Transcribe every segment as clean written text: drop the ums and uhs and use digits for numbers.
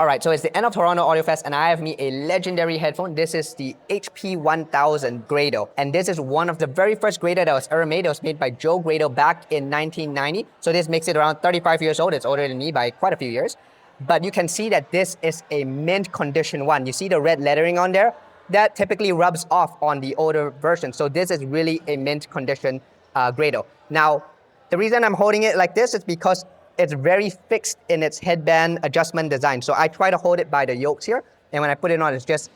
All right, so it's the end of Toronto Audio Fest, and I have me a legendary headphone. This is the HP 1000 Grado, and this is one of the very first Grado that was ever made. It was made by Joe Grado back in 1990, so this makes it around 35 years old. It's older than me by quite a few years. But you can see that this is a mint condition one. You see the red lettering on there? That typically rubs off on the older version, so this is really a mint condition Grado. Now, the reason I'm holding it like this is because it's very fixed in its headband adjustment design. So I try to hold it by the yokes here, and when I put it on, it's just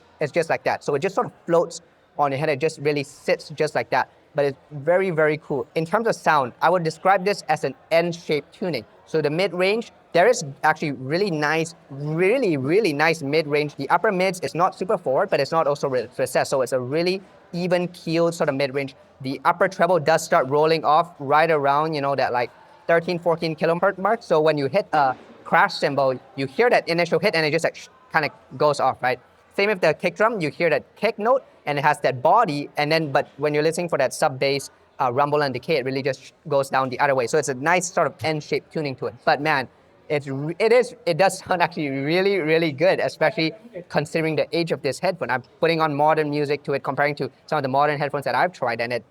like that. So it just sort of floats on your head. It just really sits just like that. But it's very, very cool. In terms of sound, I would describe this as an N-shaped tuning. So the mid-range, there is actually really nice, really nice mid-range. The upper mids is not super forward, but it's not also recessed. So it's a really even keeled sort of mid-range. The upper treble does start rolling off right around, that like 13, 14 kilohertz mark. So when you hit a crash cymbal, you hear that initial hit and it just like kind of goes off, right? Same with the kick drum, you hear that kick note and it has that body, and then but when you're listening for that sub bass rumble and decay, it really just goes down the other way. So it's a nice sort of N-shaped tuning to it. But man, it does sound actually really good, especially considering the age of this headphone. I'm putting on modern music to it, comparing to some of the modern headphones that I've tried, and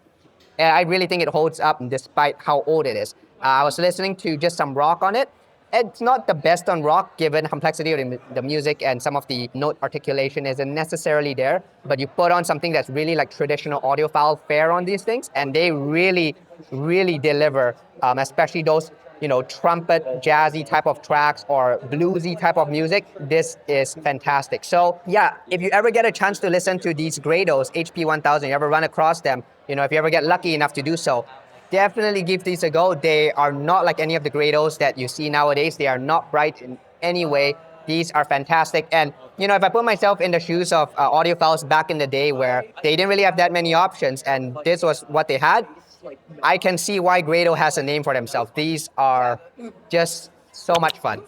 I really think it holds up despite how old it is. I was listening to just some rock on it. It's not the best on rock given the complexity of the music, and some of the note articulation isn't necessarily there, but you put on something that's really like traditional audiophile fare on these things, and they really deliver, especially those trumpet, jazzy type of tracks or bluesy type of music. This is fantastic. So yeah, if you ever get a chance to listen to these Grados, HP 1000, you ever run across them, if you ever get lucky enough to do so, definitely give these a go. They are not like any of the Grados that you see nowadays. They are not bright in any way. These are fantastic. And if I put myself in the shoes of audiophiles back in the day where they didn't really have that many options and this was what they had, I can see why Grado has a name for themselves. These are just so much fun.